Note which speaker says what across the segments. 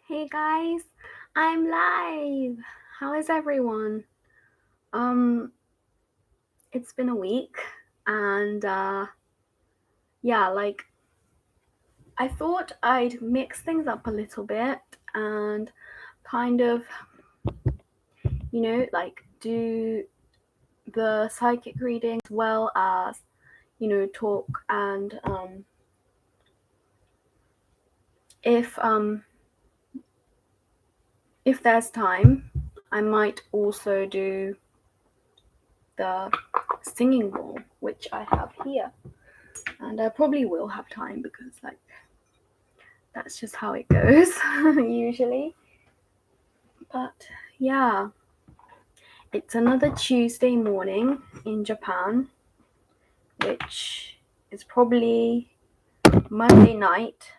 Speaker 1: Hey guys, I'm live. How is everyone? Um, it's been a week and yeah, I thought I'd mix things up a little bit and kind of, do the psychic reading as well as, talk and if if there's time, I might also do the singing bowl, which I have here. And I probably will have time because that's just how it goes usually. But yeah, it's another Tuesday morning in Japan, which is probably Monday night.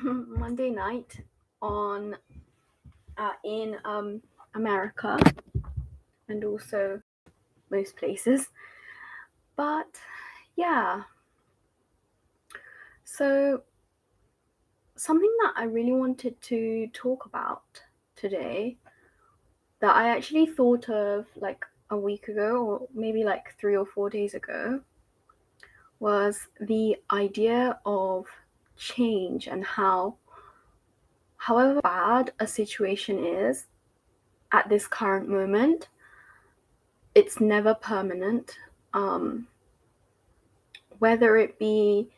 Speaker 1: Monday night on in America and also most places. But yeah, so something that I really wanted to talk about today that I actually thought of like a week ago or maybe like 3 or 4 days ago was the idea of change and how, however bad a situation is at this current moment, it's never permanent. Whether it be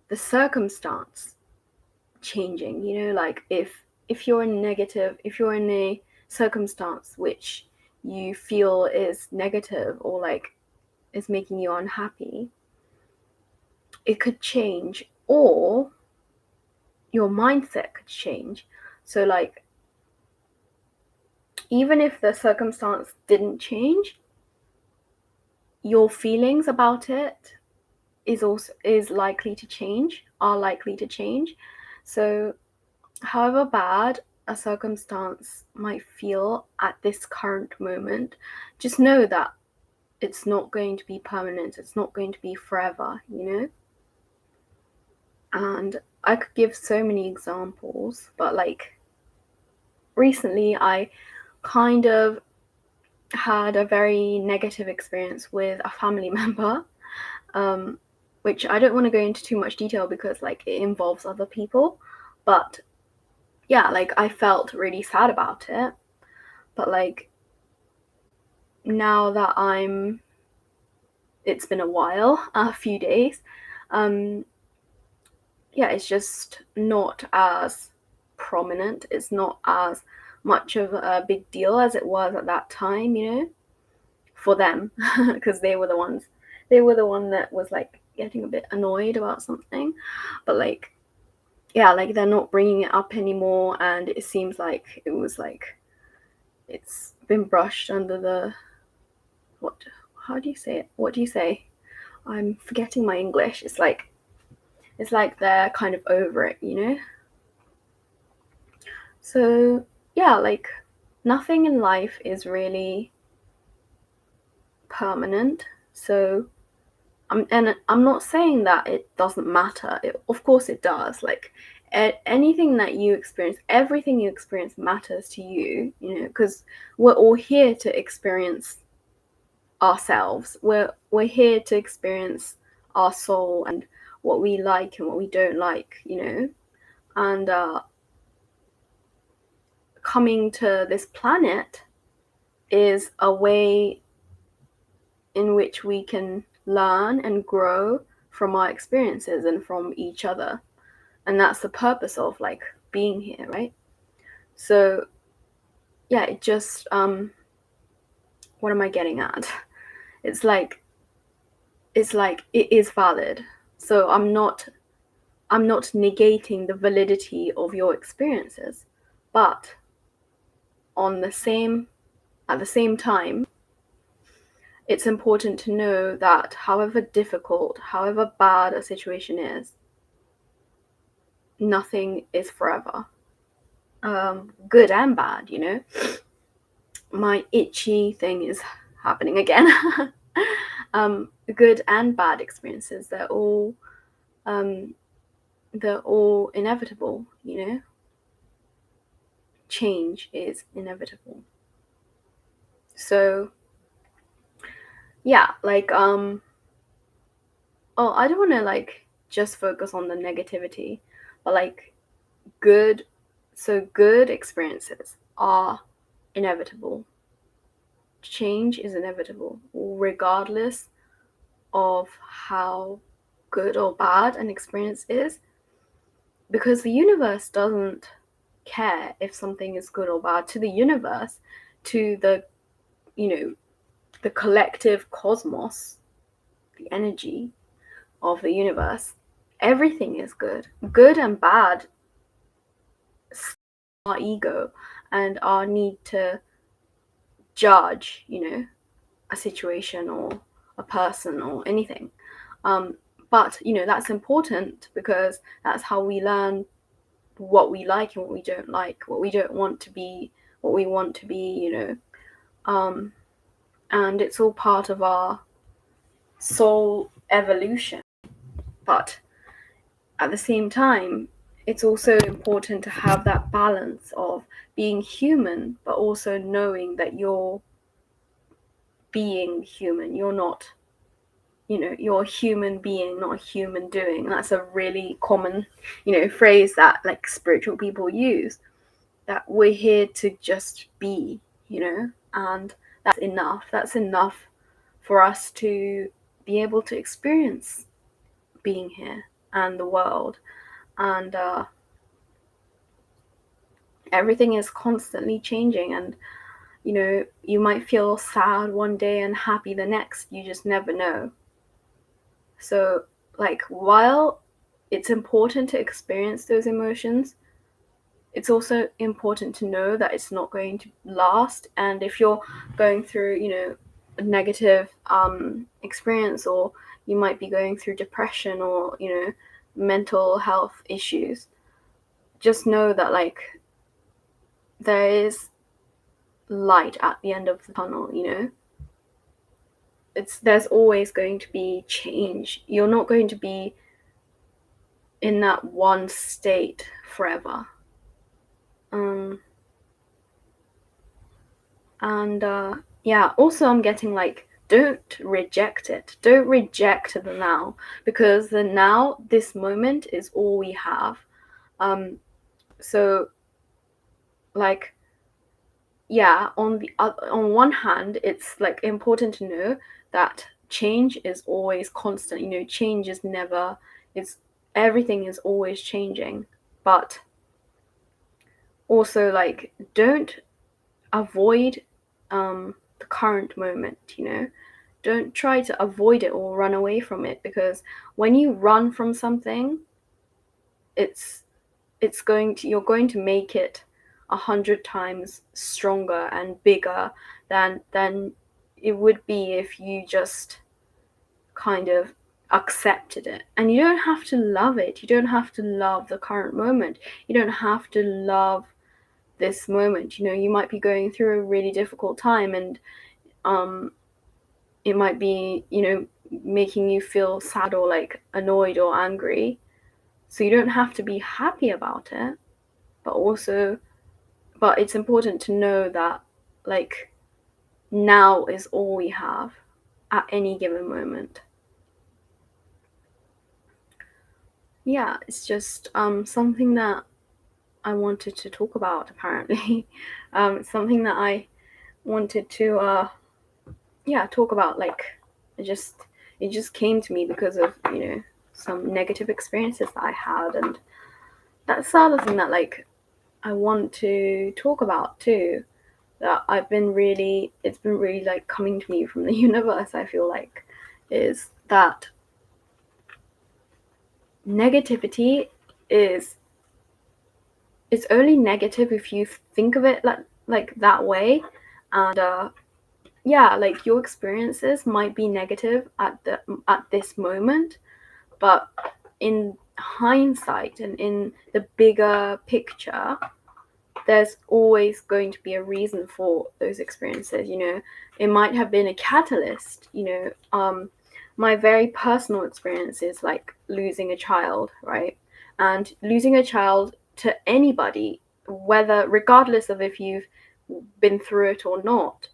Speaker 1: the circumstance changing, like if you're if you're in a circumstance which you feel is negative or like is making you unhappy, it could change, or your mindset could change. So like even if the circumstance didn't change, your feelings about it is likely to change, are likely to change. So however bad a circumstance might feel at this current moment, just know that it's not going to be permanent, it's not going to be forever, And I could give so many examples, but like recently I kind of had a very negative experience with a family member, which I don't want to go into too much detail because like it involves other people. But yeah, like I felt really sad about it. But like now that it's been a while, a few days, yeah, it's just not as prominent. It's not as much of a big deal as it was at that time, for them, because they were the one that was like getting a bit annoyed about something. But like, yeah, like they're not bringing it up anymore, and it seems like it was like it's been brushed under the how do you say it? What do you say? I'm forgetting my English. It's like they're kind of over it, So yeah, like nothing in life is really permanent. So I'm not saying that it doesn't matter. Of course it does. Like anything that you experience, everything you experience matters to you, because we're all here to experience ourselves. We're here to experience our soul and what we like and what we don't like, And coming to this planet is a way in which we can learn and grow from our experiences and from each other. And that's the purpose of like being here, right? So yeah, it just what am I getting at? It's like it is valid. So I'm not negating the validity of your experiences, but at the same time, it's important to know that however difficult, however bad a situation is, nothing is forever. Good and bad, My itchy thing is happening again. Good and bad experiences, they're all they're all inevitable, you know? Change is inevitable. So yeah, like I don't want to like just focus on the negativity, but like good experiences are inevitable. Change is inevitable, regardless of how good or bad an experience is, because the universe doesn't care if something is good or bad. To the universe, to the, you know, the collective cosmos, the energy of the universe, everything is good. Good and bad, our ego and our need to judge, a situation or a person or anything. But, that's important because that's how we learn what we like and what we don't like, what we don't want to be, what we want to be, and it's all part of our soul evolution. But at the same time, it's also important to have that balance of being human, but also knowing that you're being human. You're not, you're a human being, not a human doing. That's a really common, phrase that like spiritual people use, that we're here to just be, and that's enough. That's enough for us to be able to experience being here and the world. And everything is constantly changing, and you might feel sad one day and happy the next. You just never know. So like, while it's important to experience those emotions, it's also important to know that it's not going to last. And if you're going through a negative experience, or you might be going through depression or mental health issues, just know that like there is light at the end of the tunnel. There's always going to be change. You're not going to be in that one state forever. And yeah, also I'm getting like, don't reject it. Don't reject the now, because the now, this moment, is all we have. So like, yeah, on one hand, it's like important to know that change is always constant. Change is never, it's everything is always changing. But also, like, don't avoid the current moment. Don't try to avoid it or run away from it, because when you run from something, you're going to make it 100 times stronger and bigger than it would be if you just kind of accepted it. And you don't have to love it. You don't have to love the current moment. You don't have to love this moment. You might be going through a really difficult time, and it might be making you feel sad or like annoyed or angry. So you don't have to be happy about it, but it's important to know that like now is all we have at any given moment. Yeah, it's just something that I wanted to talk about, apparently. It's something that I wanted to talk about. Like, it just came to me because of some negative experiences that I had, and that's the other thing that like I want to talk about too, that it's been really like coming to me from the universe, I feel like, is that negativity it's only negative if you think of it like that way. And yeah, like your experiences might be negative at this moment, but in hindsight and in the bigger picture, there's always going to be a reason for those experiences. It might have been a catalyst. My very personal experience is like losing a child, right? And losing a child to anybody, regardless of if you've been through it or not,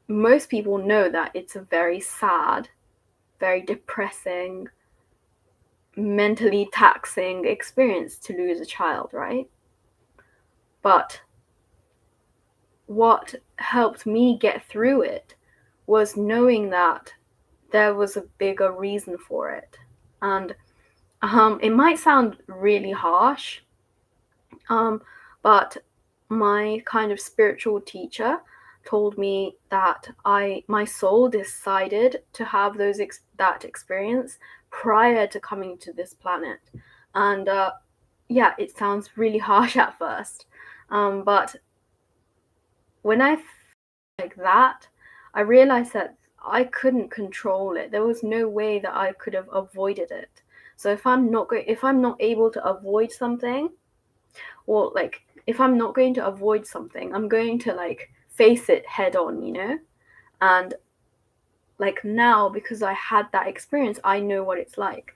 Speaker 1: most people know that it's a very sad, very depressing, mentally taxing experience to lose a child, right? But what helped me get through it was knowing that there was a bigger reason for it. And it might sound really harsh, but my kind of spiritual teacher told me that my soul decided to have that experience prior to coming to this planet. And yeah, it sounds really harsh at first, but when I like that, I realized that I couldn't control it. There was no way that I could have avoided it. So if I'm not able to avoid something, or like if I'm not going to avoid something, I'm going to like face it head on, you know? And like now, because I had that experience, I know what it's like.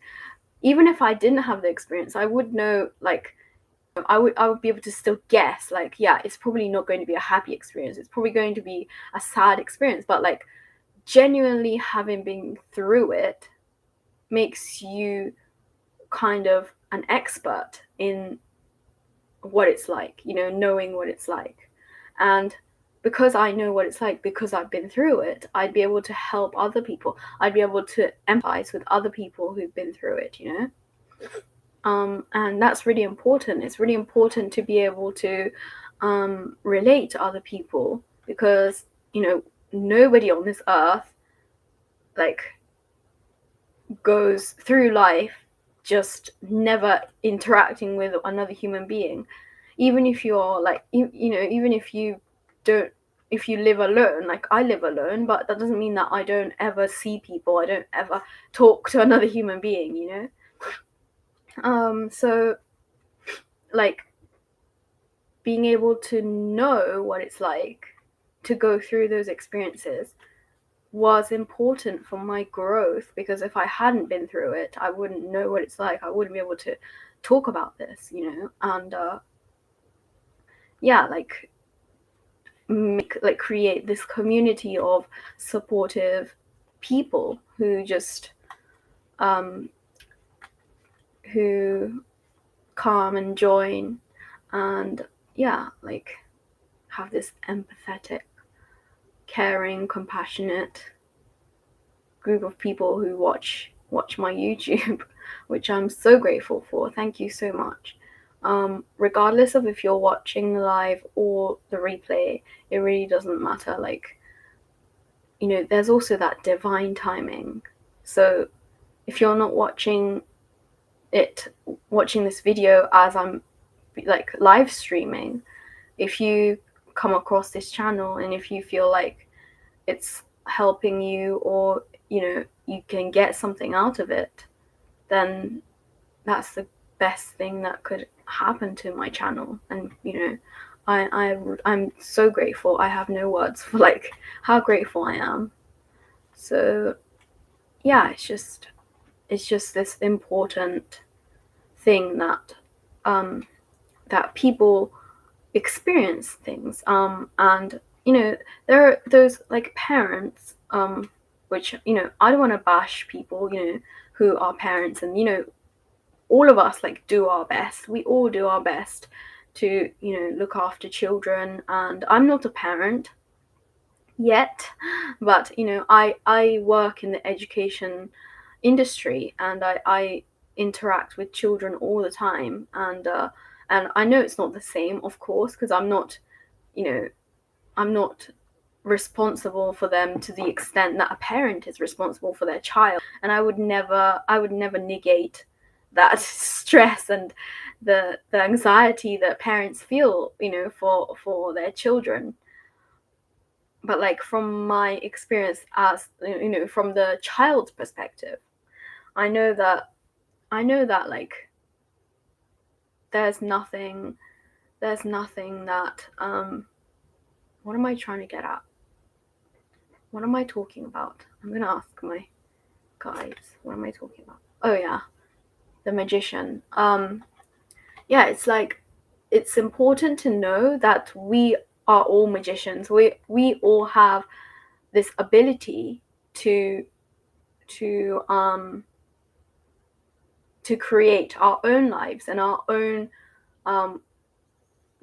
Speaker 1: Even if I didn't have the experience, I would know, like, I would be able to still guess, like, yeah, it's probably not going to be a happy experience. It's probably going to be a sad experience. But like genuinely having been through it makes you kind of an expert in what it's like, you know, knowing what it's like. And because I know what it's like, because I've been through it, I'd be able to help other people. I'd be able to empathize with other people who've been through it, you know? And that's really important. It's really important to be able to relate to other people, because, you know, nobody on this earth like goes through life just never interacting with another human being. Even if you're like, you know, even if you don't, if you live alone, like I live alone, but that doesn't mean that I don't ever see people, I don't ever talk to another human being, you know? So like being able to know what it's like to go through those experiences was important for my growth, because if I hadn't been through it, I wouldn't know what it's like. I wouldn't be able to talk about this, you know? And yeah, like create this community of supportive people who just who come and join, and yeah, like have this empathetic, caring, compassionate group of people who watch my YouTube, which I'm so grateful for. Thank you so much. Regardless of if you're watching the live or the replay, it really doesn't matter. Like, you know, there's also that divine timing. So if you're not watching this video as I'm like live streaming, if you come across this channel and if you feel like it's helping you, or you know, you can get something out of it, then that's the best thing that could happen to my channel. And you know, I'm so grateful. I have no words for like how grateful I am. So yeah, it's just this important thing that that people experience things, and you know, there are those like parents, which, you know, I don't want to bash people, you know, who are parents, and you know, all of us like do our best. We all do our best to, you know, look after children. And I'm not a parent yet, but you know, I work in the education industry, and I interact with children all the time. And I know it's not the same, of course, because I'm not, you know, I'm not responsible for them to the extent that a parent is responsible for their child. And I would never negate that stress and the anxiety that parents feel, you know, for their children. But like from my experience, as you know, from the child's perspective, I know that like there's nothing that what am I trying to get at? What am I talking about? I'm gonna ask my guides. What am I talking about? Oh yeah. the magician. Yeah, it's like, it's important to know that we are all magicians. We all have this ability to create our own lives and our own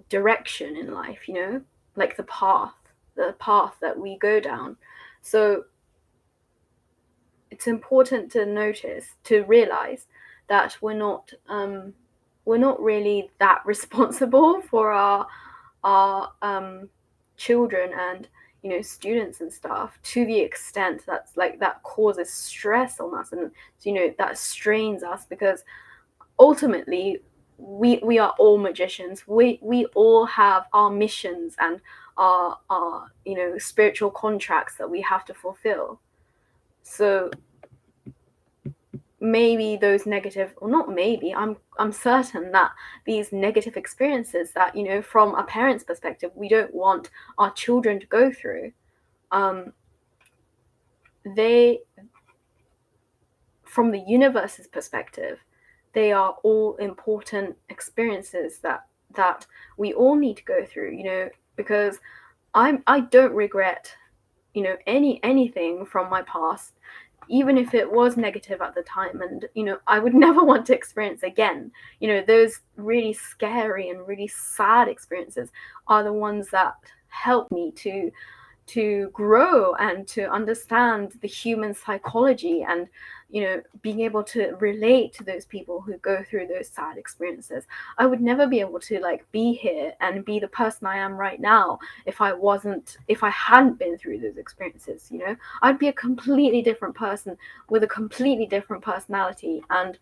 Speaker 1: direction in life, you know, like the path that we go down. So it's important to realize that we're not really that responsible for our children and, you know, students and stuff, to the extent that's like that causes stress on us, and, you know, that strains us, because ultimately we are all magicians. We all have our missions and our you know, spiritual contracts that we have to fulfill. So maybe those negative, or not maybe, I'm certain that these negative experiences that, you know, from a parent's perspective, we don't want our children to go through, they, from the universe's perspective, they are all important experiences that we all need to go through, you know, because I don't regret, you know, anything from my past, even if it was negative at the time, and, you know, I would never want to experience again. You know, those really scary and really sad experiences are the ones that help me to grow and to understand the human psychology, and, you know, being able to relate to those people who go through those sad experiences. I would never be able to, like, be here and be the person I am right now if I hadn't been through those experiences. You know, I'd be a completely different person with a completely different personality, and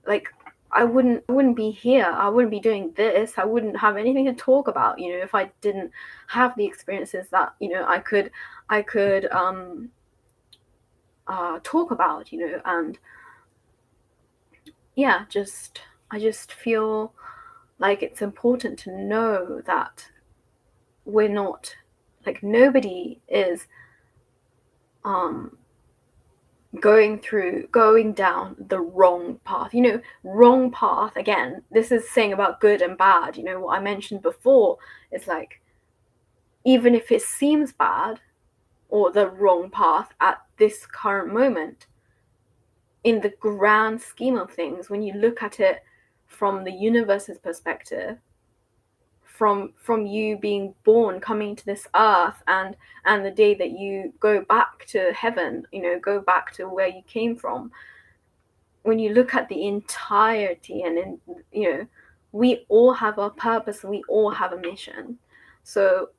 Speaker 1: like, I wouldn't be here. I wouldn't be doing this. I wouldn't have anything to talk about, you know, if I didn't have the experiences that, you know, I could talk about, you know. And yeah, I just feel like it's important to know that we're not, like, nobody is going down the wrong path. You know, wrong path, again, this is saying about good and bad. You know, what I mentioned before is, like, even if it seems bad or the wrong path at this current moment, in the grand scheme of things, when you look at it from the universe's perspective, from you being born, coming to this earth, and the day that you go back to heaven, you know, go back to where you came from, when you look at the entirety, and in, you know, we all have a purpose, we all have a mission. So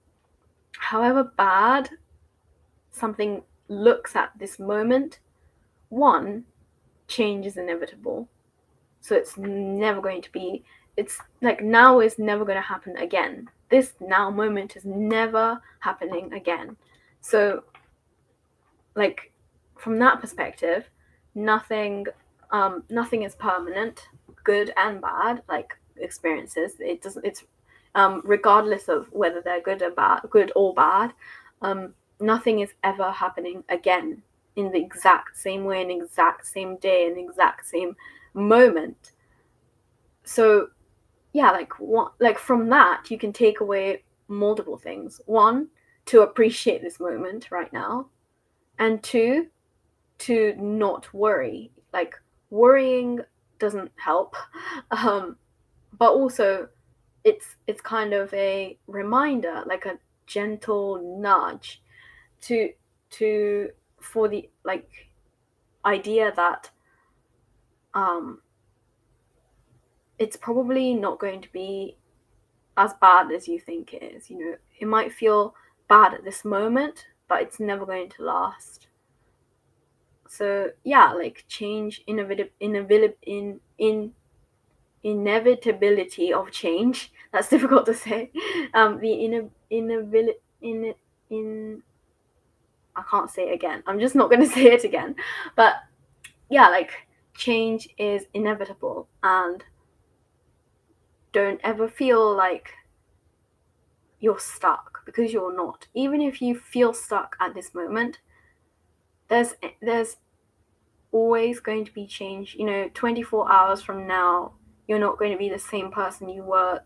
Speaker 1: however bad something looks at this moment, one, change is inevitable. So it's never going to be, it's like, now is never going to happen again. This now moment is never happening again. So, like, from that perspective, nothing is permanent, good and bad, like, experiences. It doesn't, it's regardless of whether they're good or bad, nothing is ever happening again in the exact same way, in the exact same day, in the exact same moment. So yeah, like from that you can take away multiple things. One, to appreciate this moment right now, and two, to not worry. Like, worrying doesn't help, but also it's kind of a reminder, like a gentle nudge to for the, like, idea that it's probably not going to be as bad as you think it is. You know, it might feel bad at this moment, but it's never going to last. So yeah, like, change, inevitability of change. That's difficult to say. The in I can't say it again. I'm just not going to say it again. But yeah, like, change is inevitable, and don't ever feel like you're stuck, because you're not. Even if you feel stuck at this moment, there's always going to be changed. 24 hours from now, you're not going to be the same person you were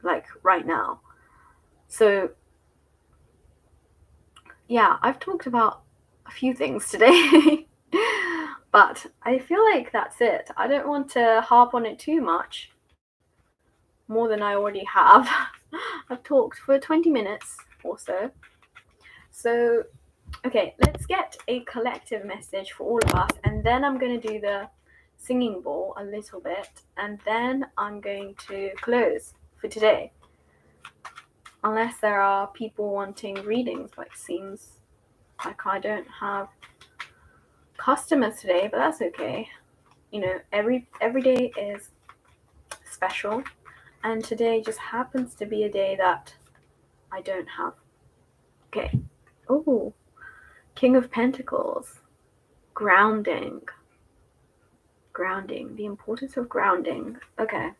Speaker 1: like right now. So yeah, I've talked about a few things today. But I feel like that's it. I don't want to harp on it too much, more than I already have. I've talked for 20 minutes or so. So, okay, let's get a collective message for all of us, and then I'm going to do the singing bowl a little bit, and then I'm going to close for today. Unless there are people wanting readings, but it seems like I don't have customers today, but that's okay. Every day is special, and today just happens to be a day that I don't have. Okay. Oh, King of Pentacles. Grounding, the importance of grounding. Okay.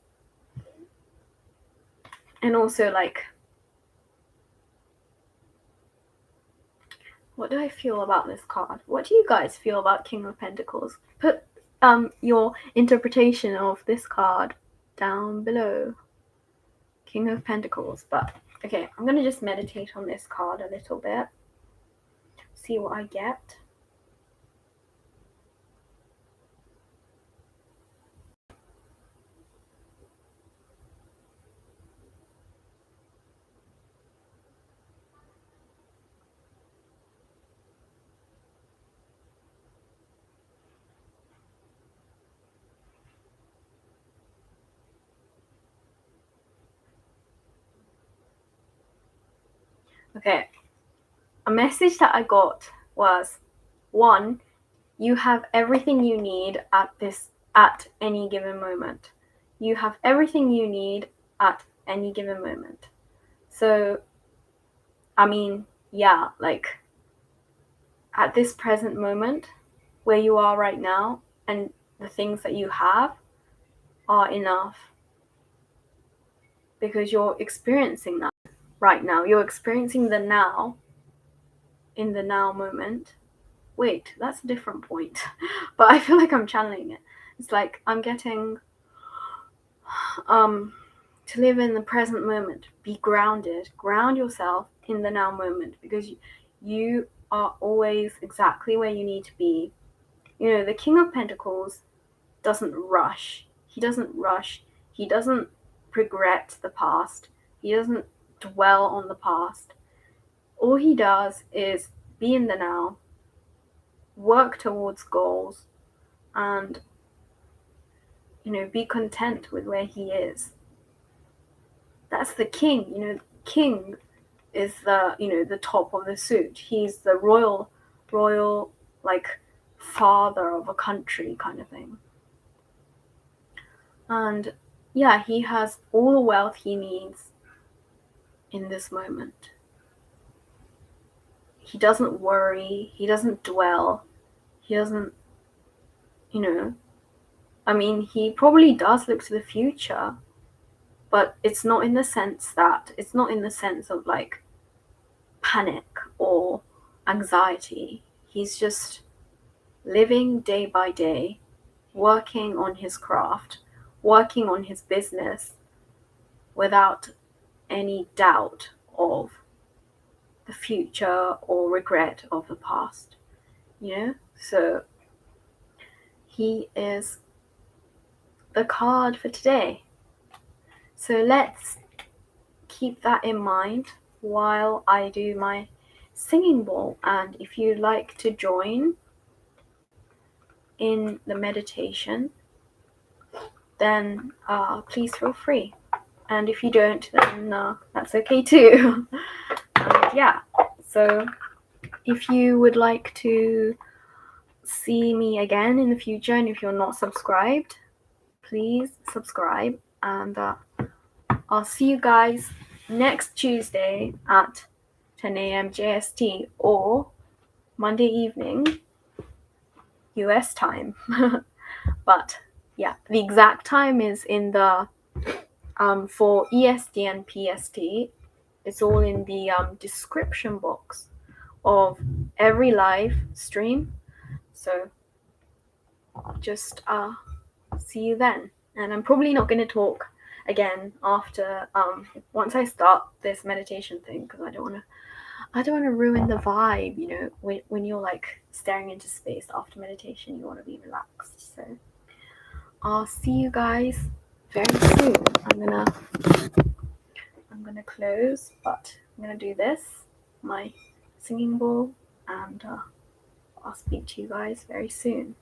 Speaker 1: And also, like, what do I feel about this card? What do you guys feel about King of Pentacles? Put your interpretation of this card down below. King of Pentacles. But okay, I'm gonna just meditate on this card a little bit, see what I get. Okay, a message that I got was, 1, you have everything you need at any given moment. You have everything you need at any given moment. So, I mean, yeah, like, at this present moment, where you are right now, and the things that you have are enough, because you're experiencing that right now. You're experiencing the now, in the now moment. Wait, that's a different point. But I feel like I'm channeling it. It's like I'm getting to live in the present moment. Be grounded. Ground yourself in the now moment, because you are always exactly where you need to be. The King of Pentacles doesn't rush. He doesn't rush. He doesn't regret the past. He doesn't dwell on the past. All he does is be in the now, work towards goals, and be content with where he is. That's the king. King is the top of the suit. He's the royal like father of a country kind of thing. And yeah, he has all the wealth he needs in this moment. He doesn't worry, he doesn't dwell, he doesn't, I mean, he probably does look to the future, but it's not in the sense of like panic or anxiety. He's just living day by day, working on his craft, working on his business without any doubt of the future or regret of the past. So he is the card for today. So let's keep that in mind while I do my singing bowl. And if you'd like to join in the meditation, then please feel free. And if you don't, then that's okay too. And yeah, so if you would like to see me again in the future, and if you're not subscribed, please subscribe. And I'll see you guys next Tuesday at 10 a.m. JST, or Monday evening US time. But yeah, the exact time is in the for EST and PST, it's all in the description box of every live stream. So just see you then. And I'm probably not going to talk again after once I start this meditation thing, because I don't want to ruin the vibe. You know, when you're like staring into space after meditation, you want to be relaxed. So I'll see you guys very soon. I'm gonna close, but I'm gonna do this, my singing bowl, and I'll speak to you guys very soon.